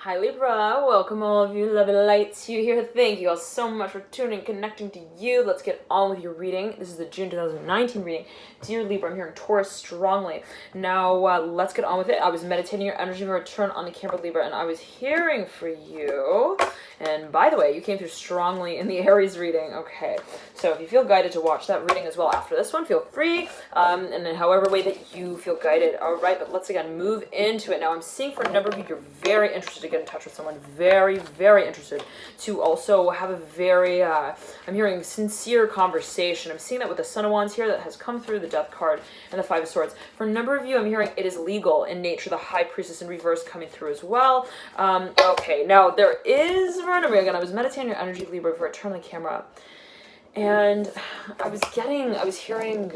Hi Libra, welcome all of you lovely lights. You here. Thank you all so much for tuning, connecting to you. Let's get on with your reading. This is the June 2019 reading. Dear Libra, I'm hearing Taurus strongly. Now let's get on with it. I was meditating your energy of return on the camera, Libra, and I was hearing for you. And by the way, you came through strongly in the Aries reading. Okay, so if you feel guided to watch that reading as well after this one, feel free. And in however way that you feel guided. All right, but let's again move into it. Now I'm seeing for a number of you, you're very interested to get in touch with someone, very, very interested to also have a very, I'm hearing sincere conversation. I'm seeing that with the Son of Wands here that has come through, the Death card, and the Five of Swords. For a number of you, I'm hearing it is legal in nature, the High Priestess in reverse coming through as well. Okay, now there is, again, I was meditating your energy, Libra, before I turn the camera up. And I was hearing,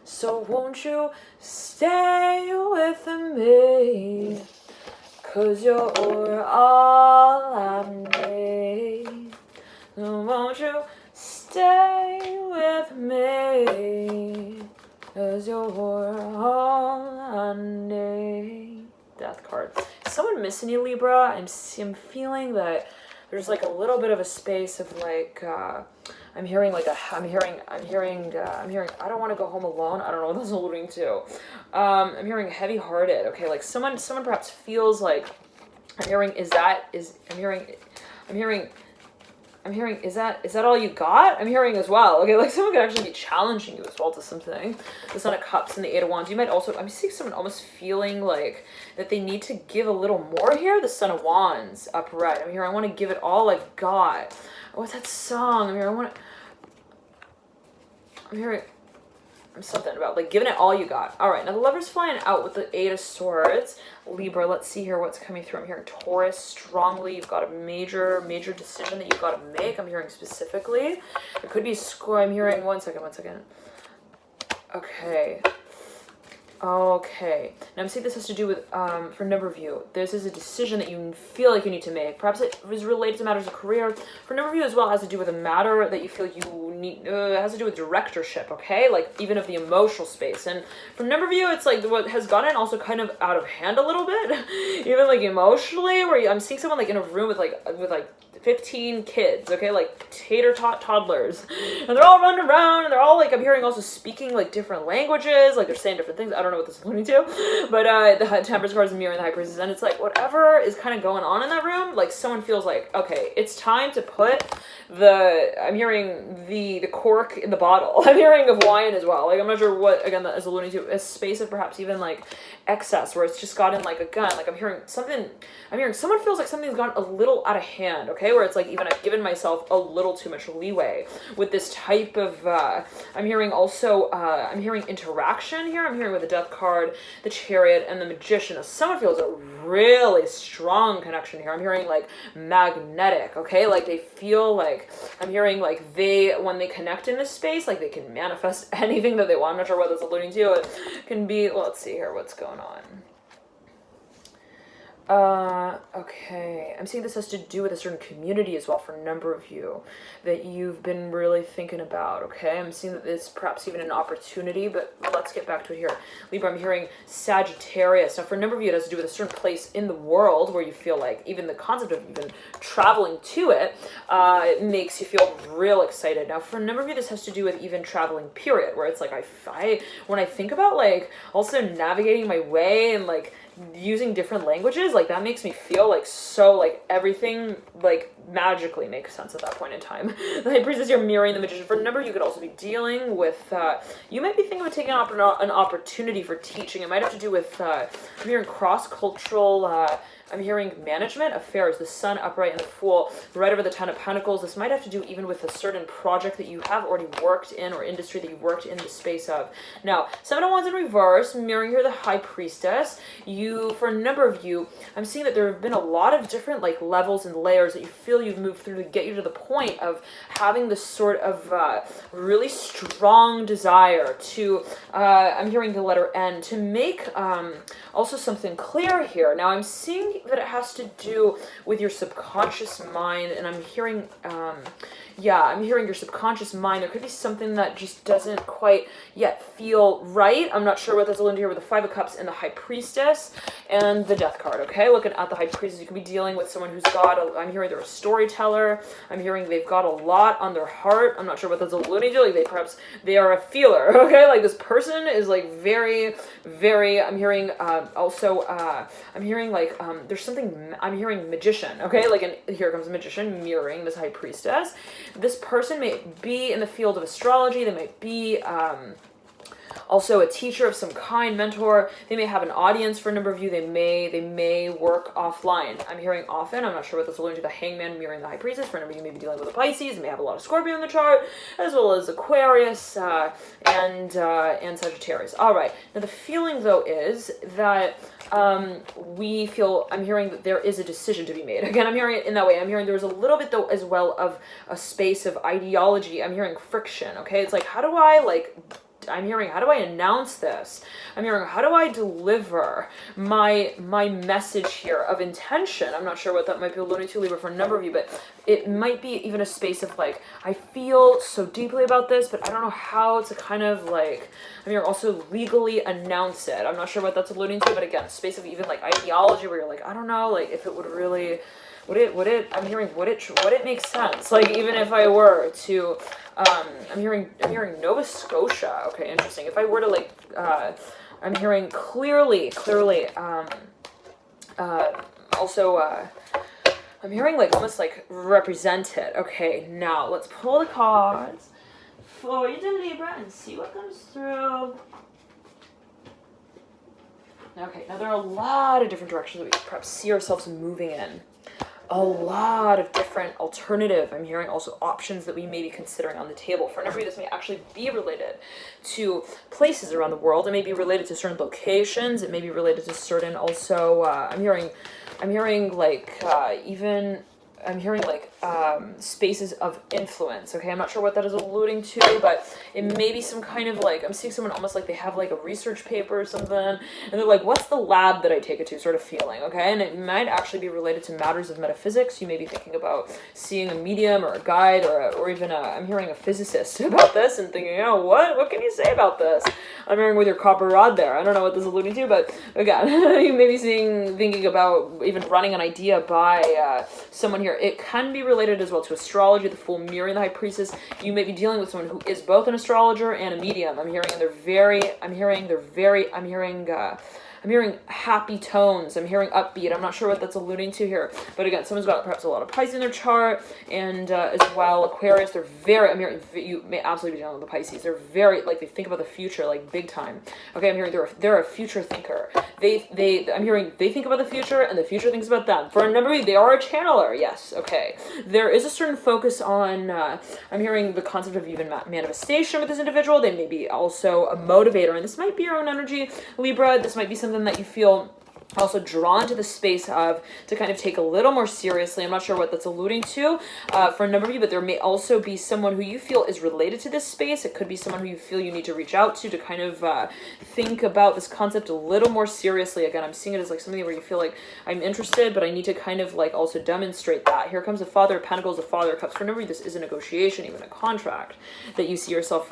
so won't you stay with me? 'Cause you're all I need. So won't you stay with me? 'Cause you're all I need. Death card. Is someone missing you, Libra? I'm feeling that there's like a little bit of a space of like, I'm hearing, I don't want to go home alone. I don't know what that's alluding to. I'm hearing heavy-hearted. Okay, like someone perhaps feels like, is that all you got? I'm hearing as well. Okay, like someone could actually be challenging you as well to something. The Son of Cups and the Eight of Wands. You might also, I'm seeing someone almost feeling like that they need to give a little more here. The Son of Wands upright. I'm here, I want to give it all I've got. What's that song? I'm hearing something about like giving it all you got. All right, now the Lover's flying out with the Eight of Swords. Libra, let's see here what's coming through. I'm hearing Taurus strongly. You've got a major decision that you've got to make. I'm hearing specifically. It could be score. I'm hearing, one second. Okay. Now I'm saying this has to do with, for a number of you, this is a decision that you feel like you need to make. Perhaps it is related to matters of career. For a number of you as well, it has to do with a matter that you feel you need, it has to do with directorship, okay? Like even of the emotional space. And for a number of you, it's like what has gotten also kind of out of hand a little bit, even like emotionally, where I'm seeing someone like in a room with like 15 kids, okay, like tater-tot toddlers, and they're all running around, and they're all like, I'm hearing also speaking like different languages, like they're saying different things. I don't know what this is alluding to, but the Temperance card is mirroring the High Priestess, and it's like whatever is kind of going on in that room, like someone feels like, okay, it's time to put I'm hearing the cork in the bottle. I'm hearing of wine as well. Like I'm not sure what again that is alluding to, a space of perhaps even like excess where it's just gotten like a gun. Like I'm hearing someone feels like something's gotten a little out of hand, okay, where it's like even I've given myself a little too much leeway with this type of I'm hearing also I'm hearing interaction here. I'm hearing with the Death card, the Chariot, and the Magician. Now, someone feels a really strong connection here. I'm hearing like magnetic, okay, like they feel like, I'm hearing like when they connect in this space, like they can manifest anything that they want. I'm not sure what that's alluding to. It can be, well, let's see here what's going on. Okay, I'm seeing this has to do with a certain community as well for a number of you that you've been really thinking about, okay? I'm seeing that it's perhaps even an opportunity, but let's get back to it here. Libra, I'm hearing Sagittarius. Now, for a number of you, it has to do with a certain place in the world where you feel like even the concept of even traveling to it, it makes you feel real excited. Now, for a number of you, this has to do with even traveling, period, where it's like, when I think about like also navigating my way and like using different languages, like that makes me feel like so like everything like magically makes sense at that point in time. The High Priestess, you're mirroring the Magician. For a number, you could also be dealing with you might be thinking of taking up an opportunity for teaching. It might have to do with I'm hearing cross-cultural I'm hearing management affairs, the Sun upright and the Fool right over the Ten of Pentacles. This might have to do even with a certain project that you have already worked in or industry that you've worked in the space of. Now, Seven of Wands in reverse, mirroring here the High Priestess. For a number of you, I'm seeing that there have been a lot of different like levels and layers that you feel you've moved through to get you to the point of having this sort of really strong desire to, I'm hearing the letter N, to make also something clear here. Now, I'm seeing think that it has to do with your subconscious mind, and I'm hearing, yeah, I'm hearing your subconscious mind. There could be something that just doesn't quite yet feel right. I'm not sure what that's alluding to here with the Five of Cups and the High Priestess and the Death card, okay? Looking at the High Priestess, you could be dealing with someone who's got, I'm hearing they're a storyteller. I'm hearing they've got a lot on their heart. I'm not sure what that's alluding to. Like, they are a feeler, okay? Like, this person is, like, very, very, I'm hearing, also, I'm hearing, like, there's something, I'm hearing magician, okay? Like, and here comes a magician mirroring this High Priestess. This person may be in the field of astrology. They might be also a teacher of some kind, mentor. They may have an audience for a number of you. They may work offline. I'm hearing often. I'm not sure what that's alluding to. The Hangman mirroring the High Priestess. For a number of you, may be dealing with a Pisces. They may have a lot of Scorpio in the chart, as well as Aquarius and Sagittarius. All right. Now the feeling though is that we feel. I'm hearing that there is a decision to be made. Again, I'm hearing it in that way. I'm hearing there's a little bit though as well of a space of ideology. I'm hearing friction. Okay, it's like, how do I I'm hearing, how do I announce this? I'm hearing, how do I deliver my message here of intention? I'm not sure what that might be alluding to, Libra, for a number of you, but it might be even a space of like, I feel so deeply about this, but I don't know how to kind of like, I'm hearing also legally announce it. I'm not sure what that's alluding to, but again, a space of even like ideology where you're like, I don't know, like if it would really, would it make sense? Like, even if I were to, I'm hearing Nova Scotia. Okay, interesting. If I were to like, I'm hearing clearly, also, I'm hearing like almost like represented. Okay, now let's pull the cards for you, the Libra, and see what comes through. Okay, now there are a lot of different directions that we perhaps see ourselves moving in. A lot of different alternative, I'm hearing also options that we may be considering on the table. For a number of you, this may actually be related to places around the world. It may be related to certain locations. It may be related to certain also, I'm hearing like, even, I'm hearing like spaces of influence. Okay, I'm not sure what that is alluding to, but it may be some kind of like, I'm seeing someone almost like they have like a research paper or something, and they're like, what's the lab that I take it to, sort of feeling. Okay, and it might actually be related to matters of metaphysics. You may be thinking about seeing a medium or a guide or even I'm hearing a physicist about this and thinking, oh, what can you say about this? I'm hearing with your copper rod there. I don't know what this is alluding to, but again, you may be thinking about even running an idea by someone here. It can be related as well to astrology, the Fool mirroring the High Priestess. You may be dealing with someone who is both an astrologer and a medium. I'm hearing happy tones. I'm hearing upbeat. I'm not sure what that's alluding to here. But again, someone's got perhaps a lot of Pisces in their chart, and as well, Aquarius. They're very, I'm hearing, you may absolutely be dealing with the Pisces. They're very, like, they think about the future, like, big time. Okay, I'm hearing they're a future thinker. I'm hearing they think about the future, and the future thinks about them. For a number of you, they are a channeler. Yes, okay. There is a certain focus on, I'm hearing the concept of even manifestation with this individual. They may be also a motivator, and this might be your own energy, Libra. This might be something that you feel also drawn to the space of to kind of take a little more seriously. I'm not sure what that's alluding to for a number of you, but there may also be someone who you feel is related to this space. It could be someone who you feel you need to reach out to kind of think about this concept a little more seriously. Again, I'm seeing it as like something where you feel like I'm interested, but I need to kind of like also demonstrate that. Here comes the Father of Pentacles, the Father of Cups. For a number of you, this is a negotiation, even a contract that you see yourself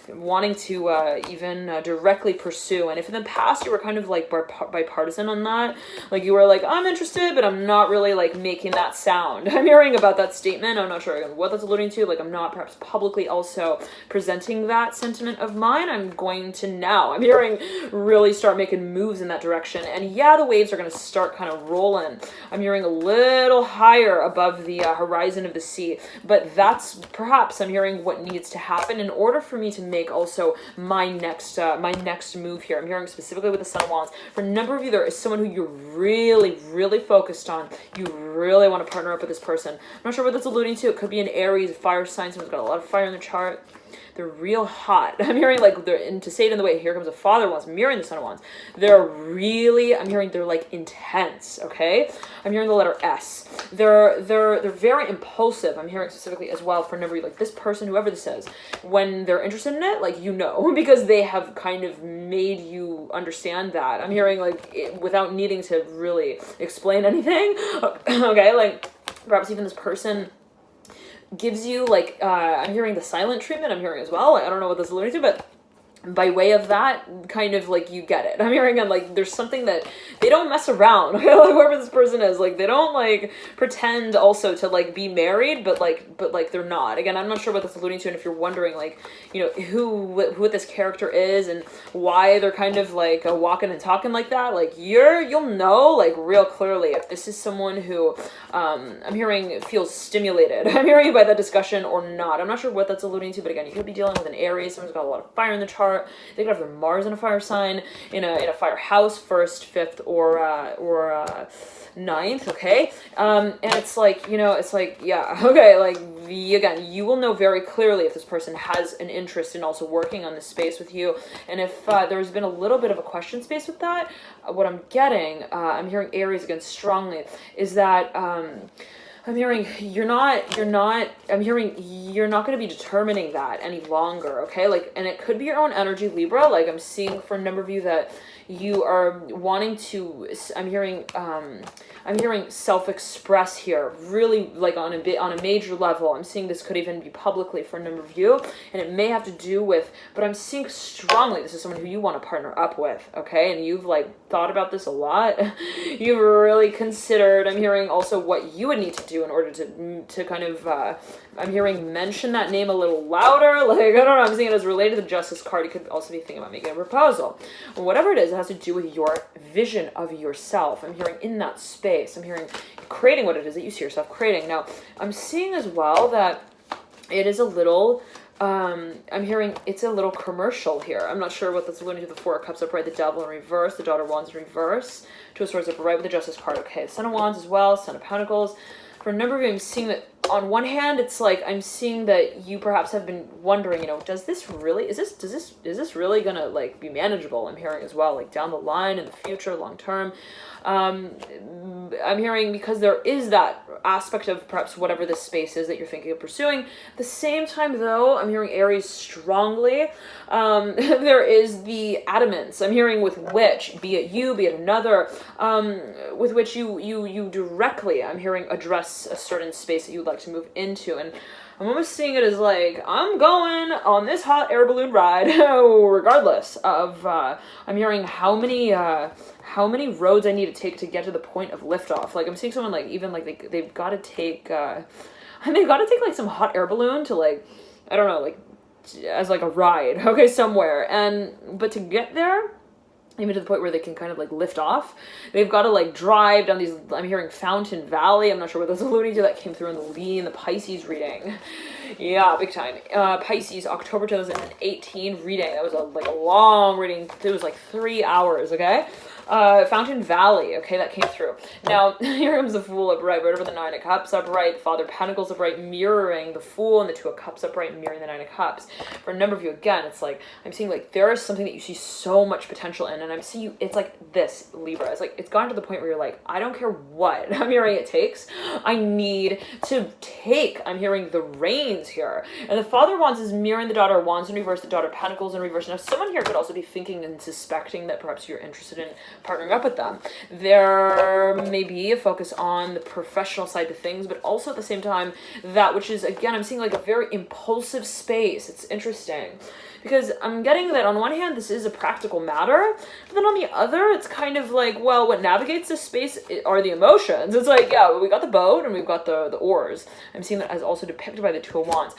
wanting to even directly pursue. And if in the past you were kind of like bipartisan on that, like you were like, I'm interested, but I'm not really like making that sound. I'm hearing about that statement. I'm not sure what that's alluding to. Like, I'm not perhaps publicly also presenting that sentiment of mine. I'm going to now, I'm hearing really start making moves in that direction. And yeah, the waves are going to start kind of rolling. I'm hearing a little higher above the horizon of the sea, but that's perhaps, I'm hearing what needs to happen in order for me to make also my next move here. I'm hearing specifically with the Sun of Wands. For a number of you, there is someone who you're really focused on. You really want to partner up with this person. I'm not sure what that's alluding to. It could be an Aries, fire sign. Someone's got a lot of fire in their chart. they're real hot. I'm hearing like and to say it in the way, here comes a Father of Wands mirroring the Son of Wands. They're really, I'm hearing they're like intense, okay? I'm hearing the letter S. They're very impulsive. I'm hearing specifically as well for a number of you, like this person, whoever this is, when they're interested in it, like, you know, because they have kind of made you understand that. I'm hearing like without needing to really explain anything. Okay, like perhaps even this person gives you like I'm hearing the silent treatment. I'm hearing as well. I don't know what this is alluding to, but by way of that, kind of like you get it. I'm hearing and like there's something that they don't mess around. Okay? Like whoever this person is, like they don't like pretend also to like be married, but like they're not. Again, I'm not sure what that's alluding to, and if you're wondering like, you know, who this character is and why they're kind of like walking and talking like that, like you'll know like real clearly if this is someone who I'm hearing feels stimulated. I'm hearing by that discussion or not. I'm not sure what that's alluding to, but again, you could be dealing with an Aries, someone's got a lot of fire in the chart. They could have their Mars in a fire sign, in a fire house, 1st, 5th, or 9th, okay? And it's like, you know, it's like, yeah, okay, like, again, you will know very clearly if this person has an interest in also working on this space with you, and if there's been a little bit of a question space with that, what I'm getting, I'm hearing Aries again strongly, is that, I'm hearing you're not going to be determining that any longer, okay? Like, and it could be your own energy, Libra. Like, I'm seeing for a number of you that you are wanting to, I'm hearing self-express here, really like on a major level. I'm seeing this could even be publicly for a number of you, and it may have to do with, but I'm seeing strongly this is someone who you want to partner up with, okay? And you've like thought about this a lot. You've really considered, I'm hearing also what you would need to do in order to kind of, I'm hearing mention that name a little louder. Like, I don't know, I'm seeing it as related to the Justice card. You could also be thinking about making a proposal. Whatever it is, it has to do with your vision of yourself. I'm hearing in that space. I'm hearing creating what it is that you see yourself creating. Now, I'm seeing as well that it is a little, I'm hearing it's a little commercial here. I'm not sure what that's alluding to. The 4 of Cups upright, the Devil in reverse, the Daughter of Wands in reverse, 2 of Swords upright with the Justice card. Okay, Son of Wands as well, Son of Pentacles. For a number of you, I'm seeing that on one hand, it's like I'm seeing that you perhaps have been wondering, you know, does this really, is this really gonna like be manageable? I'm hearing as well, like down the line in the future, long term. I'm hearing because there is that aspect of perhaps whatever this space is that you're thinking of pursuing. At the same time, though, I'm hearing Aries strongly. There is the adamance. I'm hearing with which, be it you, be it another, with which you directly, I'm hearing address a certain space that you would like to move into. And I'm almost seeing it as like, I'm going on this hot air balloon ride, regardless of, I'm hearing how many roads I need to take to get to the point of liftoff. Like, I'm seeing someone like, even like they've got to take, they've got to take like some hot air balloon to like, I don't know, like as like a ride, okay, somewhere. But to get there, even to the point where they can kind of like lift off, they've got to like drive down these, I'm hearing Fountain Valley. I'm not sure what that's alluding to. That came through in the Lean, the Pisces reading. Yeah, big time. Pisces, October 2018 reading. That was like a long reading. It was like 3 hours, okay? Fountain Valley, okay, that came through. Now, here comes the Fool upright, right over the 9 of Cups upright, Father Pentacles upright, mirroring the Fool, and the 2 of Cups upright, mirroring the 9 of Cups. For a number of you, again, it's like, I'm seeing like, there is something that you see so much potential in, and I'm seeing you, it's like this, Libra. It's like, it's gotten to the point where you're like, I don't care what I'm hearing it takes. I need to take, I'm hearing the reins here. And the Father of Wands is mirroring the Daughter of Wands in reverse, the Daughter of Pentacles in reverse. Now, someone here could also be thinking and suspecting that perhaps you're interested in partnering up with them. There may be a focus on the professional side of things, but also at the same time, that which is, again, I'm seeing like a very impulsive space. It's interesting. Because I'm getting that on one hand, this is a practical matter, but then on the other, it's kind of like, well, what navigates this space are the emotions. It's like, yeah, we got the boat and we've got the oars. I'm seeing that as also depicted by the 2 of Wands.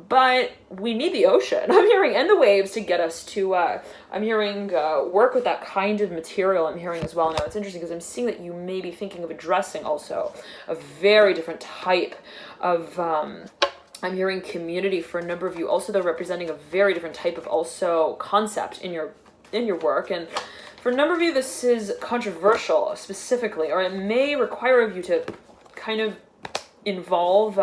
But we need the ocean, I'm hearing, and the waves to get us to, I'm hearing work with that kind of material, I'm hearing as well. Now, it's interesting because I'm seeing that you may be thinking of addressing also a very different type of, I'm hearing community for a number of you. Also, they're representing a very different type of also concept in your work. And for a number of you, this is controversial specifically, or it may require of you to kind of involve,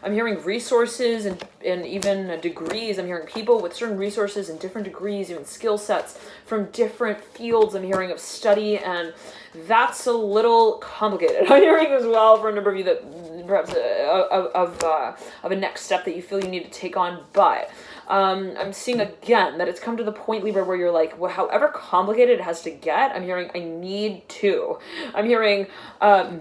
I'm hearing resources and even degrees. I'm hearing people with certain resources and different degrees, even skill sets from different fields. I'm hearing of study, and that's a little complicated. I'm hearing as well for a number of you that perhaps of a next step that you feel you need to take on, but I'm seeing again that it's come to the point, Libra, where you're like, well, however complicated it has to get, I'm hearing I need to. I'm hearing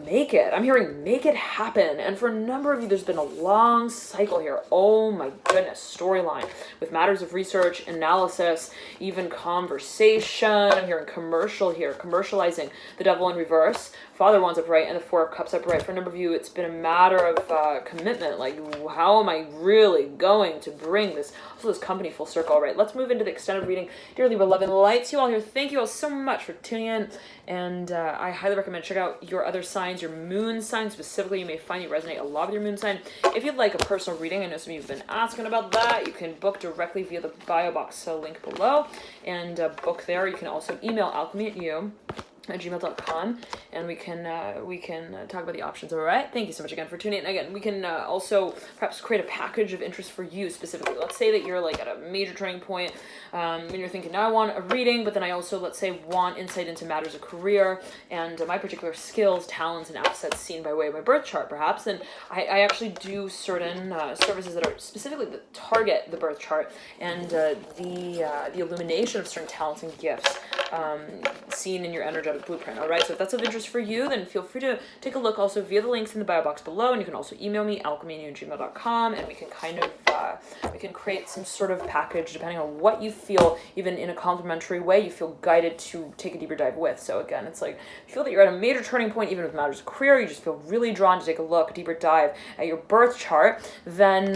make it. I'm hearing make it happen. And for a number of you, there's been a long cycle here. Oh my goodness, storyline with matters of research, analysis, even conversation. I'm hearing commercial here, commercializing the devil in reverse. Father Wands upright and the Four of Cups upright. For a number of you, it's been a matter of commitment. Like, how am I really going to bring this company full circle? All right, let's move into the extended reading. Dearly beloved lights, you all here, thank you all so much for tuning in. And I highly recommend check out your other signs, your moon sign specifically. You may find you resonate a lot with your moon sign. If you'd like a personal reading, I know some of you have been asking about that. You can book directly via the bio box link below and book there. You can also email alchemy@gmail.com, and we can talk about the options. All right, thank you so much again for tuning in. Again, we can also perhaps create a package of interest for you specifically. Let's say that you're like at a major turning point, and you're thinking, now I want a reading, but then I also, let's say, want insight into matters of career and my particular skills, talents, and assets seen by way of my birth chart, perhaps. And I actually do certain services that are specifically that target the birth chart and the illumination of certain talents and gifts seen in your energetic blueprint. All right, so if that's of interest for you, then feel free to take a look also via the links in the bio box below, and you can also email me alchemy@gmail.com, and we can kind of we can create some sort of package depending on what you feel, even in a complimentary way, you feel guided to take a deeper dive with. So again, it's like you feel that you're at a major turning point, even with matters of career, you just feel really drawn to take a look, a deeper dive at your birth chart, then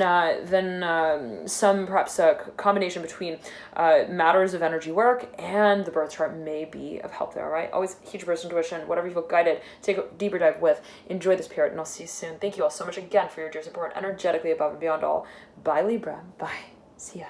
some perhaps a combination between matters of energy work and the birth chart may be of help there. All right, always huge personal intuition, whatever you feel guided, take a deeper dive with. Enjoy this period, and I'll see you soon. Thank you all so much again for your dear support, energetically above and beyond all. Bye, Libra. Bye. See ya.